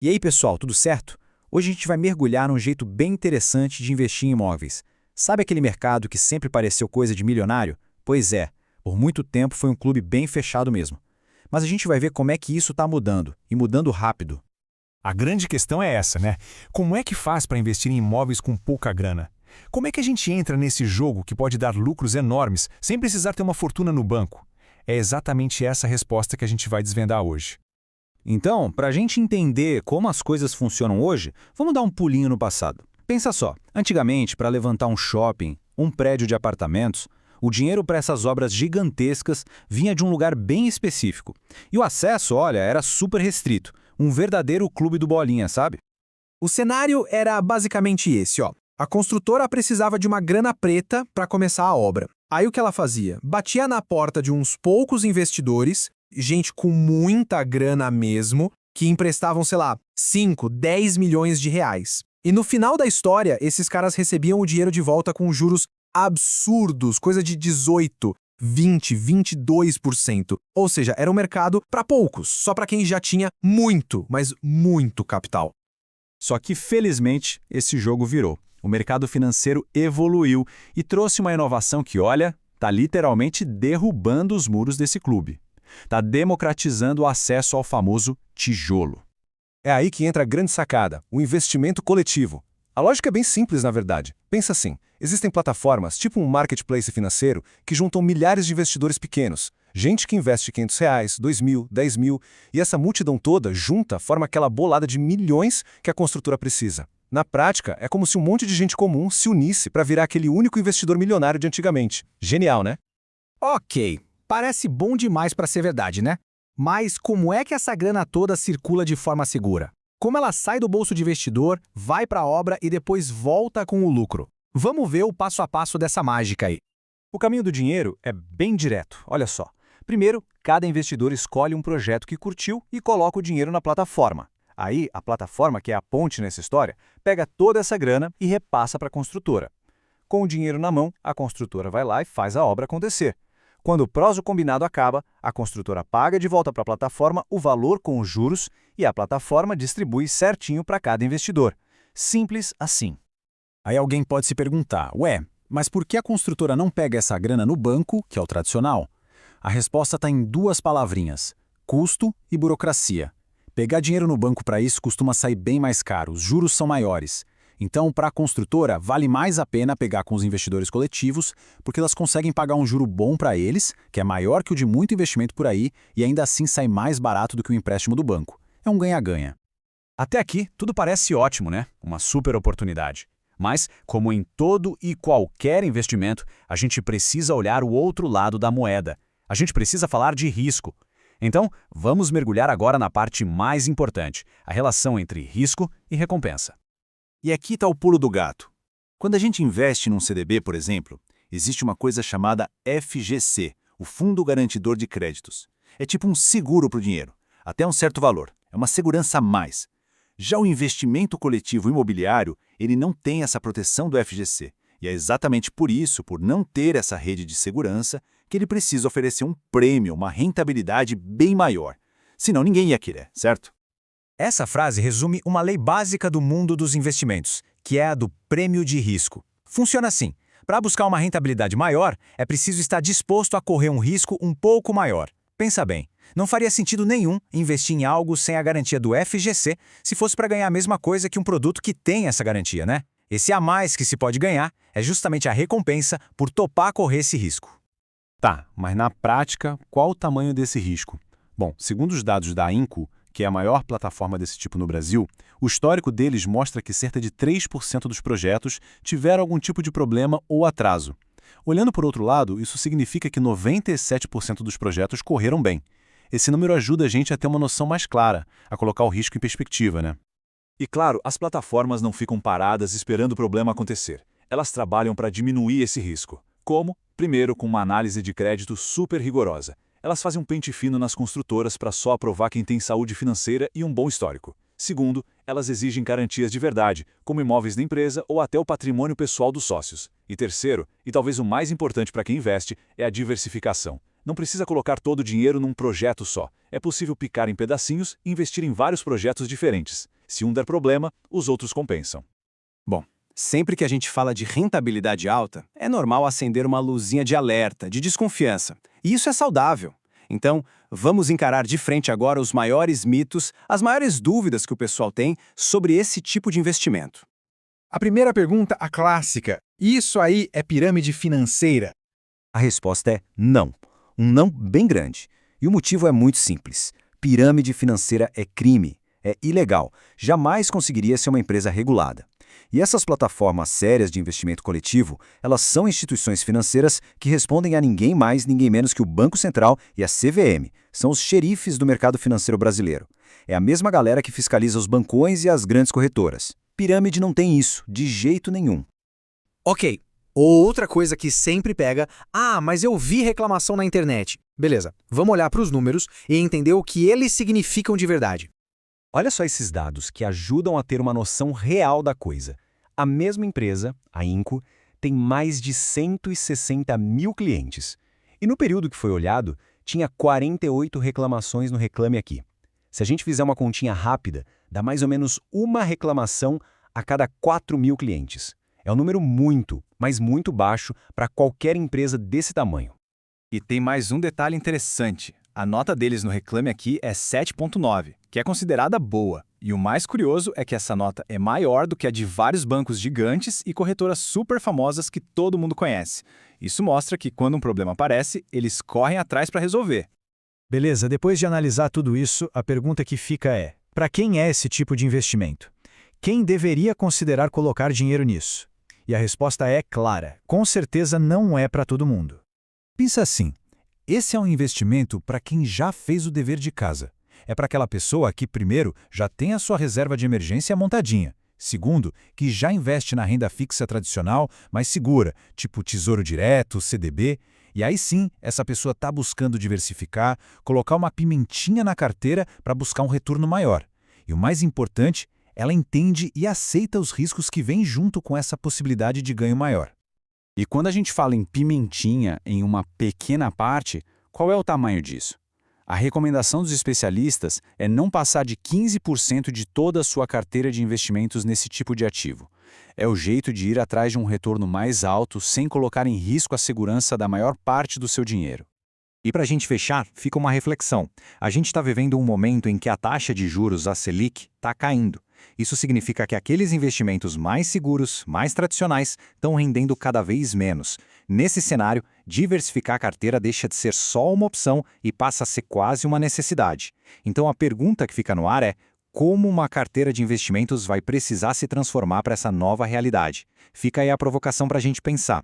E aí, pessoal, tudo certo? Hoje a gente vai mergulhar num jeito bem interessante de investir em imóveis. Sabe aquele mercado que sempre pareceu coisa de milionário? Pois é, por muito tempo foi um clube bem fechado mesmo. Mas a gente vai ver como é que isso está mudando, e mudando rápido. A grande questão é essa, né? Como é que faz para investir em imóveis com pouca grana? Como é que a gente entra nesse jogo que pode dar lucros enormes sem precisar ter uma fortuna no banco? É exatamente essa a resposta que a gente vai desvendar hoje. Então, para a gente entender como as coisas funcionam hoje, vamos dar um pulinho no passado. Pensa só, antigamente, para levantar um shopping, um prédio de apartamentos, o dinheiro para essas obras gigantescas vinha de um lugar bem específico. E o acesso, olha, era super restrito. Um verdadeiro clube do bolinha, sabe? O cenário era basicamente esse, ó. A construtora precisava de uma grana preta para começar a obra. Aí o que ela fazia? Batia na porta de uns poucos investidores, gente com muita grana mesmo, que emprestavam, sei lá, 5, 10 milhões de reais. E no final da história, esses caras recebiam o dinheiro de volta com juros absurdos, coisa de 18, 20, 22%. Ou seja, era um mercado para poucos, só para quem já tinha muito, mas muito capital. Só que, felizmente, esse jogo virou. O mercado financeiro evoluiu e trouxe uma inovação que, olha, está literalmente derrubando os muros desse clube. Está democratizando o acesso ao famoso tijolo. É aí que entra a grande sacada, o investimento coletivo. A lógica é bem simples, na verdade. Pensa assim, existem plataformas, tipo um marketplace financeiro, que juntam milhares de investidores pequenos. Gente que investe R$ 500, 2 mil, 10 mil, e essa multidão toda junta forma aquela bolada de milhões que a construtora precisa. Na prática, é como se um monte de gente comum se unisse para virar aquele único investidor milionário de antigamente. Genial, né? Ok, parece bom demais para ser verdade, né? Mas como é que essa grana toda circula de forma segura? Como ela sai do bolso de investidor, vai para a obra e depois volta com o lucro? Vamos ver o passo a passo dessa mágica aí. O caminho do dinheiro é bem direto, olha só. Primeiro, cada investidor escolhe um projeto que curtiu e coloca o dinheiro na plataforma. Aí, a plataforma, que é a ponte nessa história, pega toda essa grana e repassa para a construtora. Com o dinheiro na mão, a construtora vai lá e faz a obra acontecer. Quando o prazo combinado acaba, a construtora paga de volta para a plataforma o valor com os juros e a plataforma distribui certinho para cada investidor. Simples assim. Aí alguém pode se perguntar, ué, mas por que a construtora não pega essa grana no banco, que é o tradicional? A resposta está em duas palavrinhas: custo e burocracia. Pegar dinheiro no banco para isso costuma sair bem mais caro, os juros são maiores. Então, para a construtora, vale mais a pena pegar com os investidores coletivos, porque elas conseguem pagar um juro bom para eles, que é maior que o de muito investimento por aí, e ainda assim sai mais barato do que o empréstimo do banco. É um ganha-ganha. Até aqui, tudo parece ótimo, né? Uma super oportunidade. Mas, como em todo e qualquer investimento, a gente precisa olhar o outro lado da moeda. A gente precisa falar de risco. Então, vamos mergulhar agora na parte mais importante, a relação entre risco e recompensa. E aqui está o pulo do gato. Quando a gente investe num CDB, por exemplo, existe uma coisa chamada FGC, o Fundo Garantidor de Créditos. É tipo um seguro para o dinheiro, até um certo valor. É uma segurança a mais. Já o investimento coletivo imobiliário, ele não tem essa proteção do FGC. E é exatamente por isso, por não ter essa rede de segurança, que ele precisa oferecer um prêmio, uma rentabilidade bem maior. Senão ninguém ia querer, certo? Essa frase resume uma lei básica do mundo dos investimentos, que é a do prêmio de risco. Funciona assim: para buscar uma rentabilidade maior, é preciso estar disposto a correr um risco um pouco maior. Pensa bem, não faria sentido nenhum investir em algo sem a garantia do FGC se fosse para ganhar a mesma coisa que um produto que tem essa garantia, né? Esse a mais que se pode ganhar é justamente a recompensa por topar correr esse risco. Tá, mas na prática, qual o tamanho desse risco? Bom, segundo os dados da Inco, que é a maior plataforma desse tipo no Brasil, o histórico deles mostra que cerca de 3% dos projetos tiveram algum tipo de problema ou atraso. Olhando por outro lado, isso significa que 97% dos projetos correram bem. Esse número ajuda a gente a ter uma noção mais clara, a colocar o risco em perspectiva, né? E claro, as plataformas não ficam paradas esperando o problema acontecer. Elas trabalham para diminuir esse risco. Como? Primeiro, com uma análise de crédito super rigorosa. Elas fazem um pente fino nas construtoras para só aprovar quem tem saúde financeira e um bom histórico. Segundo, elas exigem garantias de verdade, como imóveis da empresa ou até o patrimônio pessoal dos sócios. E terceiro, e talvez o mais importante para quem investe, é a diversificação. Não precisa colocar todo o dinheiro num projeto só. É possível picar em pedacinhos e investir em vários projetos diferentes. Se um der problema, os outros compensam. Bom, sempre que a gente fala de rentabilidade alta, é normal acender uma luzinha de alerta, de desconfiança. E isso é saudável. Então, vamos encarar de frente agora os maiores mitos, as maiores dúvidas que o pessoal tem sobre esse tipo de investimento. A primeira pergunta, a clássica. Isso aí é pirâmide financeira? A resposta é não. Um não bem grande. E o motivo é muito simples. Pirâmide financeira é crime, é ilegal. Jamais conseguiria ser uma empresa regulada. E essas plataformas sérias de investimento coletivo, elas são instituições financeiras que respondem a ninguém mais, ninguém menos que o Banco Central e a CVM. São os xerifes do mercado financeiro brasileiro. É a mesma galera que fiscaliza os bancões e as grandes corretoras. Pirâmide não tem isso, de jeito nenhum. Ok. Outra coisa que sempre pega, mas eu vi reclamação na internet. Beleza, vamos olhar para os números e entender o que eles significam de verdade. Olha só esses dados que ajudam a ter uma noção real da coisa. A mesma empresa, a Inco, tem mais de 160 mil clientes. E no período que foi olhado, tinha 48 reclamações no Reclame Aqui. Se a gente fizer uma continha rápida, dá mais ou menos uma reclamação a cada 4 mil clientes. É um número muito, mas muito baixo para qualquer empresa desse tamanho. E tem mais um detalhe interessante. A nota deles no Reclame Aqui é 7,9, que é considerada boa. E o mais curioso é que essa nota é maior do que a de vários bancos gigantes e corretoras super famosas que todo mundo conhece. Isso mostra que quando um problema aparece, eles correm atrás para resolver. Beleza, depois de analisar tudo isso, a pergunta que fica é: para quem é esse tipo de investimento? Quem deveria considerar colocar dinheiro nisso? E a resposta é clara: com certeza não é para todo mundo. Pensa assim, esse é um investimento para quem já fez o dever de casa. É para aquela pessoa que, primeiro, já tem a sua reserva de emergência montadinha. Segundo, que já investe na renda fixa tradicional, mais segura, tipo Tesouro Direto, CDB. E aí sim, essa pessoa está buscando diversificar, colocar uma pimentinha na carteira para buscar um retorno maior. E o mais importante, ela entende e aceita os riscos que vêm junto com essa possibilidade de ganho maior. E quando a gente fala em pimentinha em uma pequena parte, qual é o tamanho disso? A recomendação dos especialistas é não passar de 15% de toda a sua carteira de investimentos nesse tipo de ativo. É o jeito de ir atrás de um retorno mais alto sem colocar em risco a segurança da maior parte do seu dinheiro. E para a gente fechar, fica uma reflexão. A gente está vivendo um momento em que a taxa de juros, a Selic, está caindo. Isso significa que aqueles investimentos mais seguros, mais tradicionais, estão rendendo cada vez menos. Nesse cenário, diversificar a carteira deixa de ser só uma opção e passa a ser quase uma necessidade. Então a pergunta que fica no ar é: como uma carteira de investimentos vai precisar se transformar para essa nova realidade? Fica aí a provocação para a gente pensar.